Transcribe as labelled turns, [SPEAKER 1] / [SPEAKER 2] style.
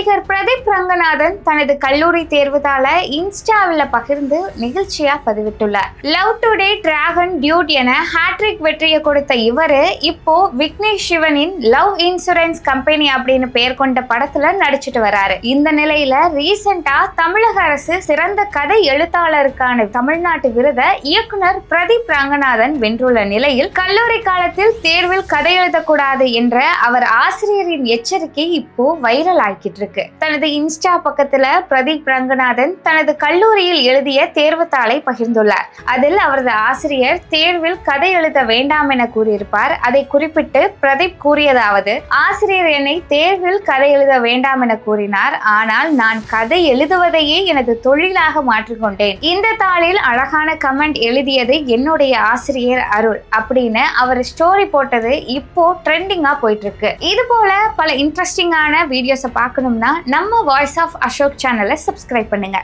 [SPEAKER 1] நடிகர் பிரதீப் ரங்கநாதன் தனது கல்லூரி தேர்வுதாள இன்ஸ்டாவில் பகிர்ந்து நிகழ்ச்சியா பதிவிட்டுள்ளார். லவ் டுடே டிராகன் டியூட் என ஹேட்ரிக் வெற்றியை கொடுத்த இவரு இப்போ விக்னேஷ் சிவனின் லவ் இன்சூரன்ஸ் கம்பெனி அப்படின்னு பெயர் கொண்ட படத்துல நடிச்சிட்டு வராரு. இந்த நிலையில ரீசெண்டா தமிழக அரசு சிறந்த கதை எழுத்தாளருக்கான தமிழ்நாட்டு விருதை இயக்குனர் பிரதீப் ரங்கநாதன் வென்றுள்ள நிலையில் கல்லூரி காலத்தில் தேர்வில் கதை எழுதக்கூடாது என்ற அவர் ஆசிரியரின் எச்சரிக்கை இப்போ வைரல் ஆகிட்டு இருக்கு. தனது இன்ஸ்டா பக்கத்துல பிரதீப் ரங்கநாதன் தனது கல்லூரியில் எழுதிய தேர்வுத்தாளை பகிர்ந்துள்ளார். அதில் அவரது ஆசிரியர் தேர்வில் கதை எழுத வேண்டாம் என கூறியிருப்பார். அதை குறிப்பிட்டு பிரதீப் கூறியதாவது, ஆசிரியர் என்னை தேர்வில் கதை எழுத வேண்டாம் என கூறினார். ஆனால் நான் கதை எழுதுவதையே எனது தொழிலாக மாற்றிக்கொண்டேன். இந்த தாளில் அழகான கமெண்ட் எழுதியது என்னுடைய ஆசிரியர் அருள் அப்படின்னு அவர் ஸ்டோரி போட்டது இப்போ ட்ரெண்டிங்கா போயிட்டு இருக்கு. இது போல பல இன்ட்ரெஸ்டிங்கான வீடியோஸை பார்க்கணும்னா நம்ம வாய்ஸ் ஆஃப் அசோக் சேனலை சப்ஸ்கிரைப் பண்ணுங்க.